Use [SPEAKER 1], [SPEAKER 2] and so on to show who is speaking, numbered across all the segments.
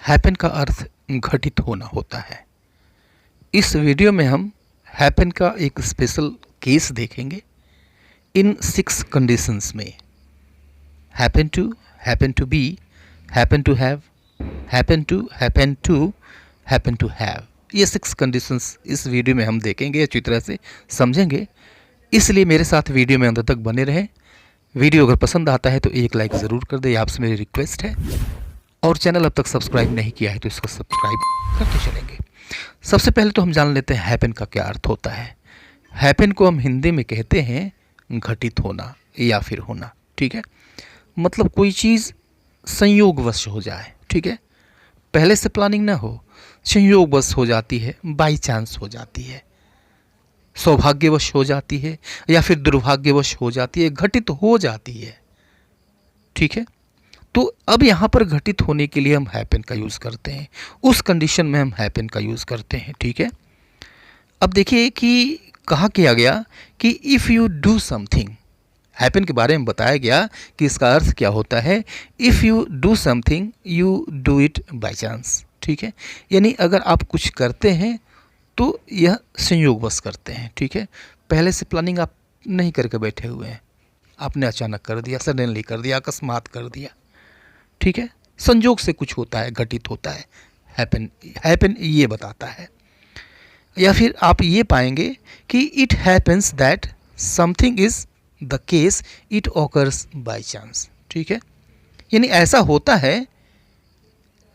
[SPEAKER 1] Happen का अर्थ घटित होना होता है। इस वीडियो में हम हैपन का एक स्पेशल केस देखेंगे इन 6 कंडीशंस में। Happen to be, happen to have, happen to have, ये 6 कंडीशंस इस वीडियो में हम देखेंगे, अच्छी तरह से समझेंगे। इसलिए मेरे साथ वीडियो में अंत तक बने रहें। वीडियो अगर पसंद आता है तो एक लाइक ज़रूर कर दे, आपसे मेरी रिक्वेस्ट है। और चैनल अब तक सब्सक्राइब नहीं किया है तो इसको सब्सक्राइब करते चलेंगे। सबसे पहले तो हम जान लेते हैं हैपन का क्या अर्थ होता है। हैपन को हम हिंदी में कहते हैं घटित होना या फिर होना, ठीक है। मतलब कोई चीज़ संयोगवश हो जाए, ठीक है। पहले से प्लानिंग ना हो, संयोगवश हो जाती है, बाई चांस हो जाती है, सौभाग्यवश हो जाती है या फिर दुर्भाग्यवश हो जाती है, घटित हो जाती है, ठीक है। तो अब यहाँ पर घटित होने के लिए हम हैपन का यूज़ करते हैं, उस कंडीशन में हम हैपन का यूज़ करते हैं, ठीक है। अब देखिए कि कहा किया गया कि if you do something, happen के बारे में बताया गया कि इसका अर्थ क्या होता है। If you do something you do it by chance, ठीक है। यानी अगर आप कुछ करते हैं तो यह संयोगवश करते हैं, ठीक है। पहले से प्लानिंग आप नहीं करके बैठे हुए हैं, आपने अचानक कर दिया, सडनली कर दिया, अकस्मात कर दिया, ठीक है। संयोग से कुछ होता है, घटित होता है, हैपन ये बताता है। या फिर आप ये पाएंगे कि it happens that something is the case, it occurs by chance, ठीक है। यानी ऐसा होता है,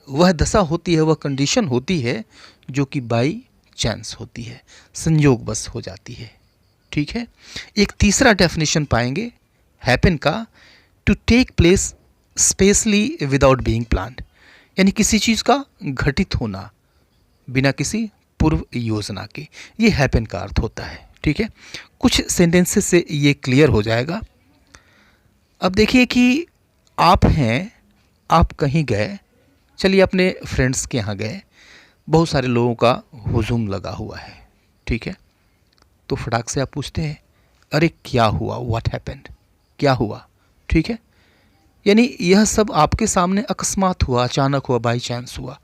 [SPEAKER 1] वह दशा होती है, वह कंडीशन होती है जो कि बाई चांस होती है, संयोगवश हो जाती है, ठीक है। एक तीसरा डेफिनेशन पाएंगे हैपन का, to take place specially without being planned, यानी किसी चीज़ का घटित होना बिना किसी पूर्व योजना के, ये हैपन का अर्थ होता है, ठीक है। कुछ सेंटेंसेस से ये क्लियर हो जाएगा। अब देखिए कि आप हैं, आप कहीं गए, चलिए अपने फ्रेंड्स के यहाँ गए, बहुत सारे लोगों का हुजूम लगा हुआ है, ठीक है। तो फटाक से आप पूछते हैं अरे क्या हुआ, व्हाट हैपेंड, क्या हुआ, ठीक है। यानी यह सब आपके सामने अकस्मात हुआ, अचानक हुआ, बाई चांस हुआ,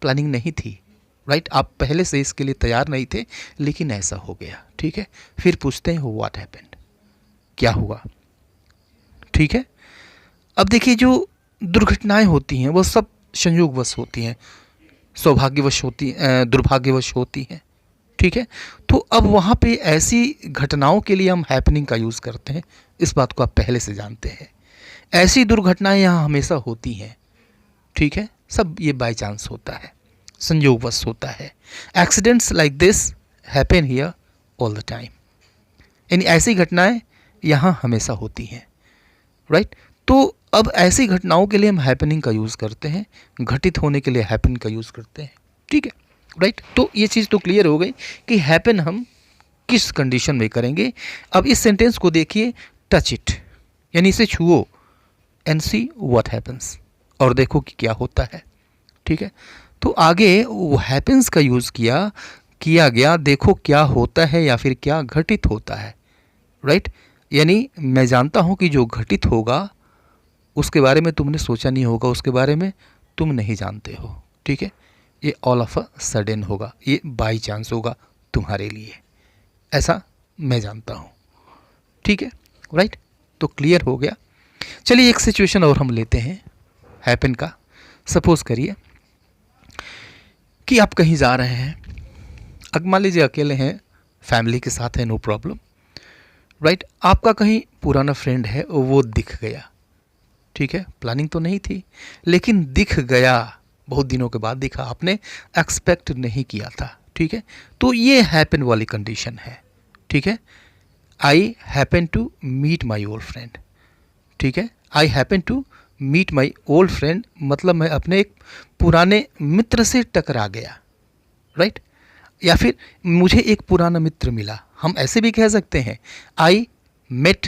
[SPEAKER 1] प्लानिंग नहीं थी, राइट। आप पहले से इसके लिए तैयार नहीं थे, लेकिन ऐसा हो गया, ठीक है। फिर पूछते हैं व्हाट हैपेंड, क्या हुआ, ठीक है। अब देखिए जो दुर्घटनाएं होती हैं वो सब संयोगवश होती हैं, सौभाग्यवश होती, दुर्भाग्यवश होती हैं, ठीक है। तो अब वहाँ पे ऐसी घटनाओं के लिए हम हैपनिंग का यूज़ करते हैं, इस बात को आप पहले से जानते हैं। ऐसी दुर्घटनाएं यहाँ हमेशा होती हैं, ठीक है। सब ये बाय चांस होता है, संयोगवश होता है। Accidents like this happen here all the time, यानी ऐसी घटनाएं यहाँ हमेशा होती हैं, राइट। तो अब ऐसी घटनाओं के लिए हम हैपनिंग का यूज़ करते हैं, घटित होने के लिए हैपन का यूज़ करते हैं, ठीक है, राइट। तो ये चीज़ तो क्लियर हो गई कि हैपन हम किस कंडीशन में करेंगे। अब इस सेंटेंस को देखिए, टच इट, यानी इसे छुओ, एंड सी व्हाट हैपन्स, और देखो कि क्या होता है, ठीक है। तो आगे वो हैपन्स का यूज़ किया गया, देखो क्या होता है या फिर क्या घटित होता है, राइट। यानी मैं जानता हूँ कि जो घटित होगा उसके बारे में तुमने सोचा नहीं होगा, उसके बारे में तुम नहीं जानते हो, ठीक है। ये ऑल ऑफ अ सडन होगा, ये बाई चांस होगा तुम्हारे लिए, ऐसा मैं जानता हूँ, ठीक है, राइट। तो क्लियर हो गया। चलिए एक सिचुएशन और हम लेते हैं हैपन का। सपोज करिए कि आप कहीं जा रहे हैं, अब मान लीजिए अकेले हैं, फैमिली के साथ है, नो प्रॉब्लम, राइट। आपका कहीं पुराना फ्रेंड है, वो दिख गया, ठीक है। प्लानिंग तो नहीं थी, लेकिन दिख गया, बहुत दिनों के बाद दिखा, आपने एक्सपेक्ट नहीं किया था, ठीक है। तो ये हैपन वाली कंडीशन है, ठीक है। I happen to meet my old friend, ठीक है। I happen to meet my old friend, मतलब मैं अपने एक पुराने मित्र से टकरा गया, राइट। या फिर मुझे एक पुराना मित्र मिला, हम ऐसे भी कह सकते हैं I met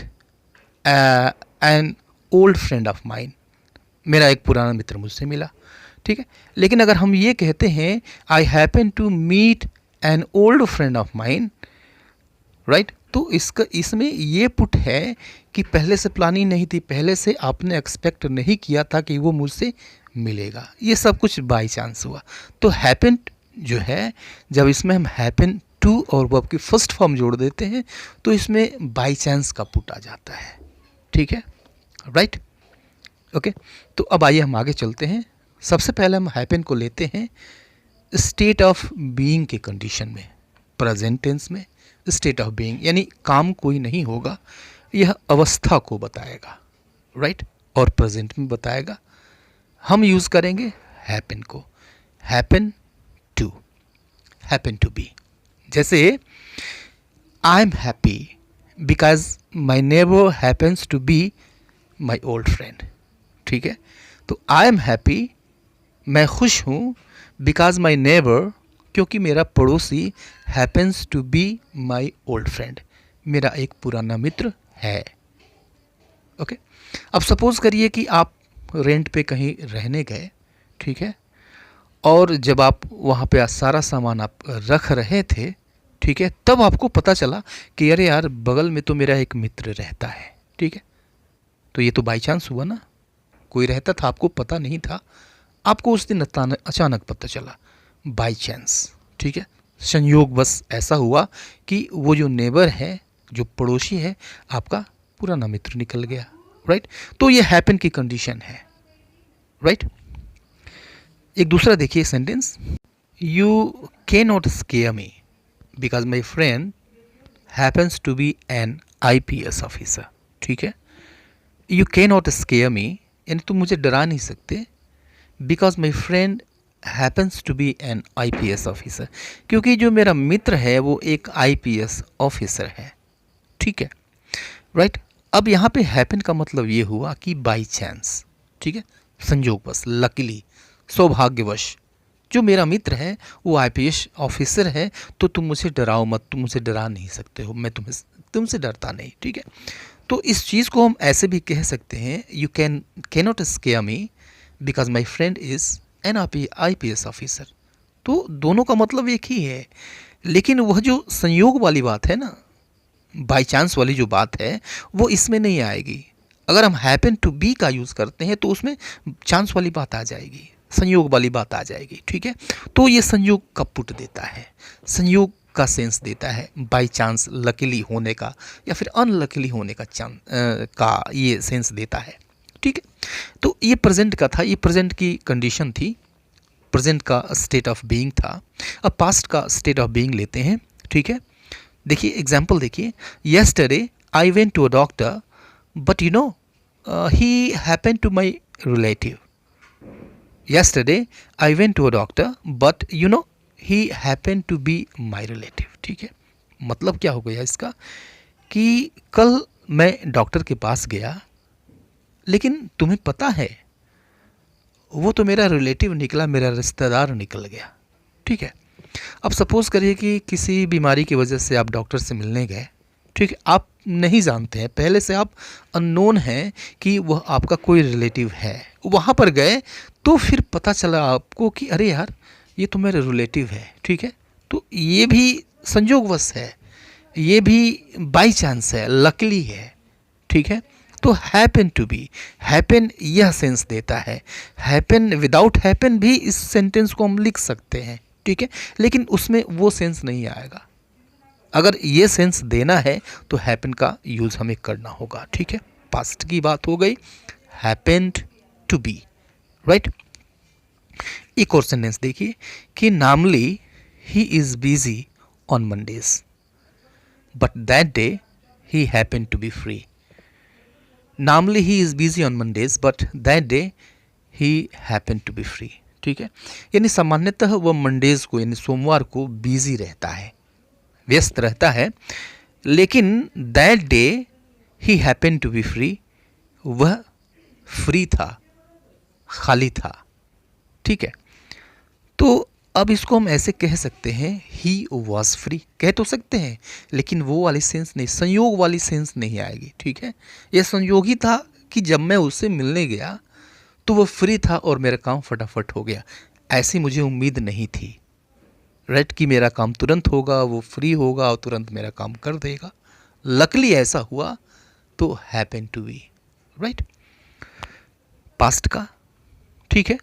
[SPEAKER 1] an old friend of mine, मेरा एक पुराना मित्र मुझसे मिला, ठीक है। लेकिन अगर हम ये कहते हैं I happen to meet an old friend of mine, right, तो इसमें ये पुट है कि पहले से प्लानिंग नहीं थी, पहले से आपने एक्सपेक्ट नहीं किया था कि वो मुझसे मिलेगा। ये सब कुछ बाई चांस हुआ। तो हैपन जो है, जब इसमें हम हैपन टू और वर्ब की फर्स्ट फॉर्म जोड़ देते हैं तो इसमें बाई चांस का पुट आ जाता है। ठीक है, राइट, ओके। तो अब आइए हम आगे चलते हैं। सबसे पहले हम हैपन को लेते हैं स्टेट ऑफ बीइंग के कंडीशन में, प्रेजेंट टेंस में स्टेट ऑफ बीइंग, यानी काम कोई नहीं होगा, यह अवस्था को बताएगा, राइट, और प्रेजेंट में बताएगा। हम यूज़ करेंगे हैपन को, हैपन टू बी। जैसे I am happy because my neighbour happens to be my old friend. ठीक है, तो आई एम हैप्पी, मैं खुश हूँ, बिकॉज माई नेबर, क्योंकि मेरा पड़ोसी, happens to be my old friend, मेरा एक पुराना मित्र है। ओके, अब सपोज करिए कि आप रेंट पे कहीं रहने गए, ठीक है, और जब आप वहाँ पे सारा सामान आप रख रहे थे, ठीक है, तब आपको पता चला कि अरे यार बगल में तो मेरा एक मित्र रहता है। ठीक है, तो ये तो बाई चांस हुआ ना, कोई रहता था, आपको पता नहीं था, आपको उस दिन अचानक पता चला, बाई चांस। ठीक है, संयोग बस ऐसा हुआ कि वो जो नेबर है, जो पड़ोसी है, आपका पुराना मित्र निकल गया, राइट। तो ये हैपन की कंडीशन है, राइट। एक दूसरा देखिए sentence, you can not scare me because my friend happens to be an IPS officer. ठीक है, you can not scare me, यानी तुम मुझे डरा नहीं सकते, because my friend happens to be an IPS officer, क्योंकि जो मेरा मित्र है वो एक IPS ऑफिसर है। ठीक है, राइट। अब यहाँ पे हैपन का मतलब ये हुआ कि बाई चांस, ठीक है, संयोगवश, लकीली, सौभाग्यवश, जो मेरा मित्र है वो IPS ऑफिसर है, तो तुम मुझे डराओ मत, तुम मुझे डरा नहीं सकते हो, मैं तुमसे डरता नहीं। ठीक है, तो इस चीज़ को हम ऐसे भी कह सकते हैं, you can not scare me because my friend is an IPS officer. तो दोनों का मतलब एक ही है, लेकिन वह जो संयोग वाली बात है ना, बाई चांस वाली जो बात है, वो इसमें नहीं आएगी। अगर हम हैपन टू बी का यूज़ करते हैं तो उसमें चांस वाली बात आ जाएगी, संयोग वाली बात आ जाएगी। ठीक है, तो ये संयोग का पुट देता है, संयोग का सेंस देता है, बाई चांस लकीली होने का या फिर अनलकीली होने का का ये सेंस देता है। ठीक है, तो ये प्रेजेंट का था, ये प्रेजेंट की कंडीशन थी, प्रेजेंट का स्टेट ऑफ बीइंग था। अब पास्ट का स्टेट ऑफ बीइंग लेते हैं। ठीक है, देखिए एग्जाम्पल देखिए, yesterday I went to a doctor but you know he happen to my relative. Yesterday I went to a doctor but you know he happen to be my relative. ठीक है, मतलब क्या हो गया इसका कि कल मैं डॉक्टर के पास गया, लेकिन तुम्हें पता है वो तो मेरा रिलेटिव निकला, मेरा रिश्तेदार निकल गया। ठीक है, अब सपोज़ करिए कि किसी बीमारी की वजह से आप डॉक्टर से मिलने गए, ठीक है, आप नहीं जानते हैं, पहले से आप अननोन हैं कि वह आपका कोई रिलेटिव है, वहाँ पर गए तो फिर पता चला आपको कि अरे यार ये तो मेरा रिलेटिव है। ठीक है, तो ये भी संयोगवश है, ये भी बाई चांस है, लकीली है। ठीक है, तो हैपन टू बी, हैपन यह सेंस देता है, हैपन विदाउट हैपन भी इस सेंटेंस को हम लिख सकते हैं। ठीक है, लेकिन उसमें वो सेंस नहीं आएगा। अगर ये सेंस देना है तो हैपन का यूज़ हमें करना होगा। ठीक है, पास्ट की बात हो गई, हैपेंड टू बी, राइट। एक और सेंटेंस देखिए कि normally he is busy on Mondays but that day he happened to be free. Normally he is busy on Mondays, but that day he happened to be free. ठीक है, यानी सामान्यतः वह Mondays को यानी सोमवार को बिजी रहता है, व्यस्त रहता है, लेकिन that day he happen to be free, वह फ्री था, खाली था। ठीक है, तो अब इसको हम ऐसे कह सकते हैं, ही वॉज फ्री कह तो सकते हैं, लेकिन वो वाली सेंस नहीं, संयोग वाली सेंस नहीं आएगी। ठीक है, यह संयोग ही था कि जब मैं उससे मिलने गया तो वो फ्री था और मेरा काम फटाफट हो गया, ऐसी मुझे उम्मीद नहीं थी, राइट, कि मेरा काम तुरंत होगा, वो फ्री होगा और तुरंत मेरा काम कर देगा। लकली ऐसा हुआ तो happen to be, right. Past का ठीक है।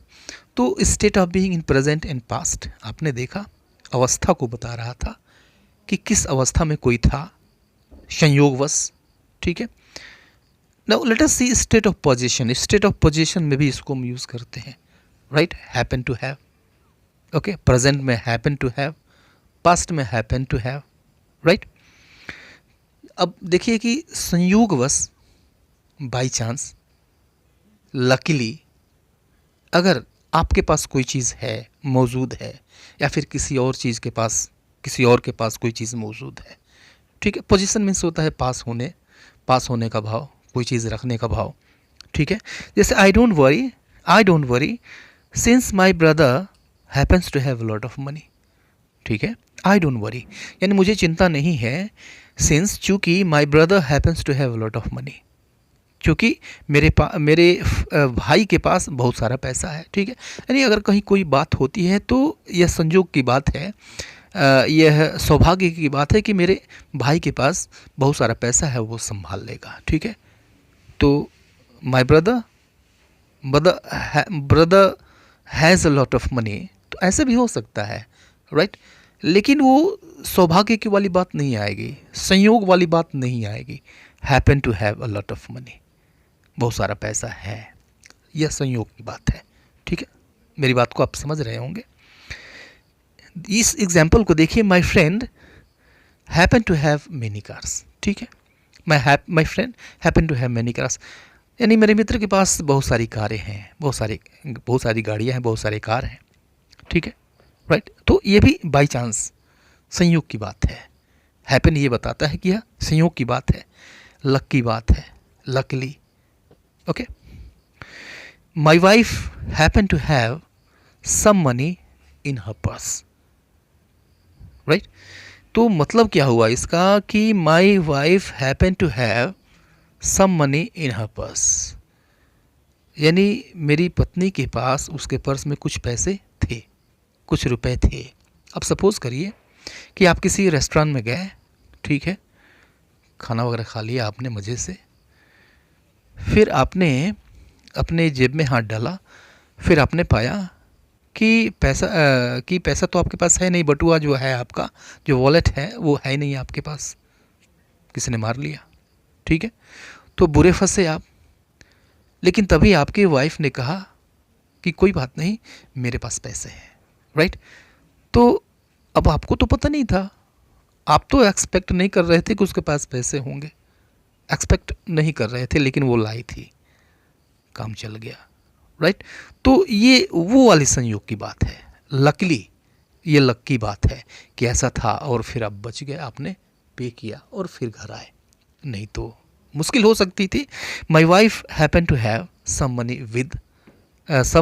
[SPEAKER 1] तो state of being in present and past आपने देखा, अवस्था को बता रहा था कि किस अवस्था में कोई था संयोगवश, ठीक है। Now let us see state of position. State of position में भी इसको हम यूज़ करते हैं, right. Happen to have, okay. Present में हैपन टू हैव, पास्ट में हैपन टू हैव, राइट। अब देखिए कि संयोगवश, बाई चांस, लकीली, अगर आपके पास कोई चीज़ है, मौजूद है, या फिर किसी और चीज़ के पास, किसी और के पास कोई चीज़ मौजूद है, ठीक है। पोजीशन मीन्स होता है पास होने का भाव, कोई चीज़ रखने का भाव, ठीक है। जैसे I don't worry since my brother happens to have lot of money, ठीक है। आई डोंट वरी यानी मुझे चिंता नहीं है, सिंस चूँकि my brother happens to have lot of money, क्योंकि मेरे भाई के पास बहुत सारा पैसा है, ठीक है। यानी अगर कहीं कोई बात होती है तो यह संयोग की बात है, यह सौभाग्य की बात है कि मेरे भाई के पास बहुत सारा पैसा है, वो संभाल लेगा, ठीक है। तो my brother has a lot of money, तो ऐसे भी हो सकता है, राइट। लेकिन वो सौभाग्य की वाली बात नहीं आएगी, संयोग वाली बात नहीं आएगी। Happen to have a lot of money, बहुत सारा पैसा है, यह संयोग की बात है, ठीक है। मेरी बात को आप समझ रहे होंगे। इस एग्जाम्पल को देखिए, my friend happen to have many cars, ठीक है। My friend happen to have many cars, यानी मेरे मित्र के पास बहुत सारी कारें हैं, बहुत सारी गाड़ियाँ हैं, बहुत सारे कार हैं, ठीक है, राइट। तो ये भी बाई चांस, संयोग की बात है। हैपन ये बताता है कि यह संयोग की बात है, लक की बात है, luckily, okay. My wife happen to have some money in her purse, right. तो मतलब क्या हुआ इसका कि my wife happen to have some money in her purse, यानी मेरी पत्नी के पास उसके पर्स में कुछ पैसे थे, कुछ रुपए थे। अब सपोज़ करिए कि आप किसी रेस्टोरेंट में गए, ठीक है, खाना वगैरह खा लिया आपने मज़े से, फिर आपने अपने जेब में हाथ डाला, फिर आपने पाया कि पैसा तो आपके पास है नहीं, बटुआ जो है आपका, जो वॉलेट है वो है नहीं आपके पास, किसी ने मार लिया, ठीक है। तो बुरे फंसे आप, लेकिन तभी आपकी वाइफ ने कहा कि कोई बात नहीं, मेरे पास पैसे हैं, राइट। तो अब आपको तो पता नहीं था, आप तो एक्सपेक्ट नहीं कर रहे थे कि उसके पास पैसे होंगे, एक्सपेक्ट नहीं कर रहे थे, लेकिन वो लाई थी, काम चल गया, राइट। तो ये वो वाली संयोग की बात है, लकली, ये लक की बात है कि ऐसा था और फिर आप बच गए, आपने पे किया और फिर घर आए, नहीं तो मुश्किल हो सकती थी। My wife happen to have some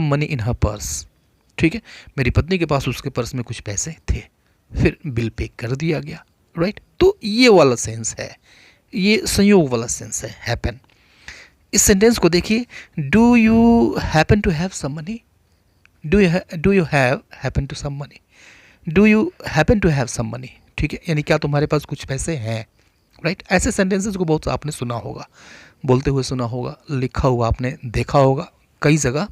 [SPEAKER 1] money in her purse, ठीक है। मेरी पत्नी के पास उसके पर्स में कुछ पैसे थे, फिर बिल पे कर दिया गया, राइट। तो ये वाला सेंस है, ये संयोग वाला सेंस है, हैपन। इस सेंटेंस को देखिए, do you happen to have some money, do you have happen to some money, do you happen to have some money, ठीक है। यानी क्या तुम्हारे पास कुछ पैसे हैं, राइट। ऐसे सेंटेंसेस को बहुत आपने सुना होगा, बोलते हुए सुना होगा, लिखा हुआ आपने देखा होगा कई जगह,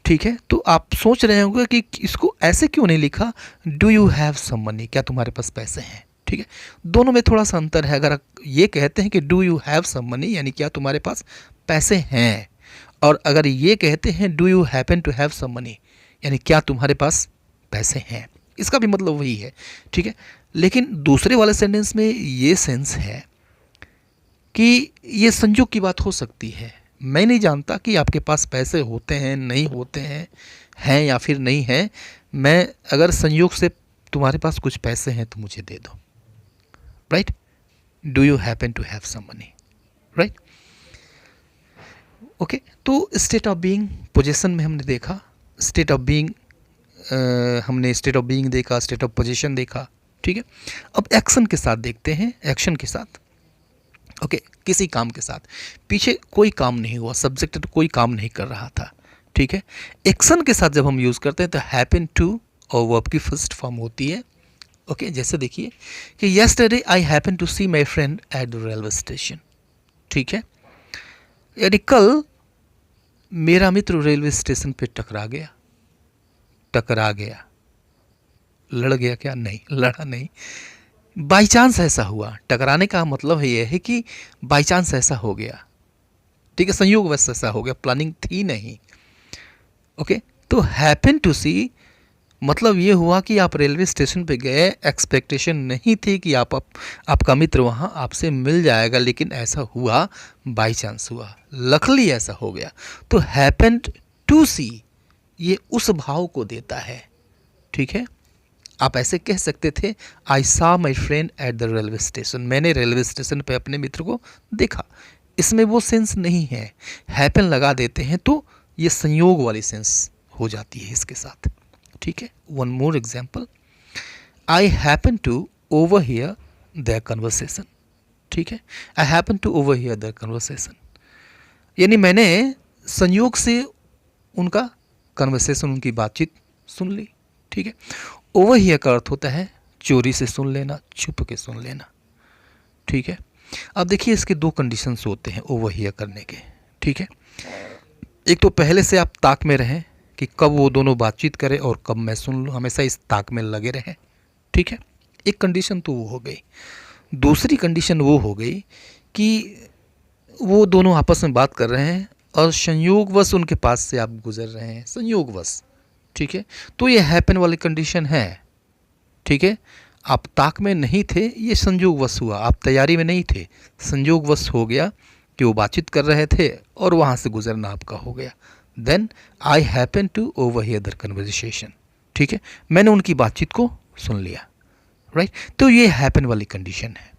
[SPEAKER 1] ठीक है। तो आप सोच रहे होंगे कि इसको ऐसे क्यों नहीं लिखा, do you have some money, क्या तुम्हारे पास पैसे हैं, ठीक है। दोनों में थोड़ा सा अंतर है। अगर ये कहते हैं कि do you have some money, यानी क्या तुम्हारे पास पैसे हैं, और अगर ये कहते हैं do you happen to have some money, यानी क्या तुम्हारे पास पैसे हैं, इसका भी मतलब वही है, ठीक है। लेकिन दूसरे वाले सेंटेंस में ये सेंस है कि ये संयोग की बात हो सकती है। मैं नहीं जानता कि आपके पास पैसे होते हैं, नहीं होते हैं या फिर नहीं हैं। मैं अगर संयोग से तुम्हारे पास कुछ पैसे हैं तो मुझे दे दो, right. Do you happen to have some money, right, okay. तो स्टेट ऑफ बीइंग पोजीशन में हमने देखा, स्टेट ऑफ बीइंग हमने स्टेट ऑफ बीइंग देखा, स्टेट ऑफ पोजीशन देखा, ठीक है। अब एक्शन के साथ देखते हैं, एक्शन के साथ, ओके। किसी काम के साथ, पीछे कोई काम नहीं हुआ, सब्जेक्ट तो कोई काम नहीं कर रहा था, ठीक है। एक्शन के साथ जब हम यूज़ करते हैं तो हैपन टू और वर्ब की फर्स्ट फॉर्म होती है, ओके। जैसे देखिए कि yesterday I happen to see my friend at the railway station, ठीक है। यानी कल मेरा मित्र रेलवे स्टेशन पे टकरा गया, लड़ गया क्या? नहीं, लड़ा नहीं, बाई चांस ऐसा हुआ। टकराने का मतलब ये है कि बाई चांस ऐसा हो गया, ठीक है, संयोगवश ऐसा हो गया, प्लानिंग थी नहीं। ओके, तो हैपन टू सी मतलब ये हुआ कि आप रेलवे स्टेशन पे गए, एक्सपेक्टेशन नहीं थी कि आपका मित्र वहाँ आपसे मिल जाएगा, लेकिन ऐसा हुआ, बाई चांस हुआ, लकली ऐसा हो गया। तो हैपेंड टू सी ये उस भाव को देता है, ठीक है। आप ऐसे कह सकते थे, आई सा माई friend at the railway station, मैंने रेलवे स्टेशन पे अपने मित्र को देखा। इसमें वो सेंस नहीं है, हैपन लगा देते हैं तो ये संयोग वाली सेंस हो जाती है इसके साथ, ठीक है। One more example, I happen to overhear their conversation, ठीक है। I happen to overhear their conversation यानी मैंने संयोग से उनका कन्वर्सेशन, उनकी बातचीत सुन ली, ठीक है। ओवर हियर का अर्थ होता है चोरी से सुन लेना, छुप के सुन लेना, ठीक है। अब देखिए इसके दो कंडीशंस होते हैं ओवर हियर करने के, ठीक है। एक तो पहले से आप ताक में रहें कि कब वो दोनों बातचीत करें और कब मैं सुन लूँ, हमेशा इस ताक में लगे रहें, ठीक है। एक कंडीशन तो वो हो गई। दूसरी कंडीशन वो हो गई कि वो दोनों आपस में बात कर रहे हैं और संयोगवश उनके पास से आप गुजर रहे हैं, संयोगवश, ठीक है। तो ये हैपन वाली कंडीशन है, ठीक है। आप ताक में नहीं थे, ये संयोगवश हुआ, आप तैयारी में नहीं थे, संयोगवश हो गया कि वो बातचीत कर रहे थे और वहाँ से गुजरना आपका हो गया। Then I happen to overhear their conversation, ठीक है, मैंने उनकी बातचीत को सुन लिया, राइट। तो ये हैपन वाली कंडीशन है।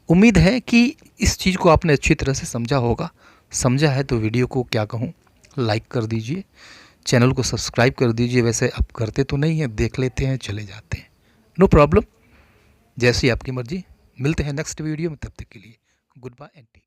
[SPEAKER 1] उम्मीद है कि इस चीज़ को आपने अच्छी तरह से समझा होगा। समझा है तो वीडियो को क्या कहूँ, लाइक कर दीजिए, चैनल को सब्सक्राइब कर दीजिए। वैसे आप करते तो नहीं हैं, देख लेते हैं, चले जाते हैं, नो प्रॉब्लम, जैसी आपकी मर्जी। मिलते हैं नेक्स्ट वीडियो में, तब तक के लिए गुड बाय एंड टेक।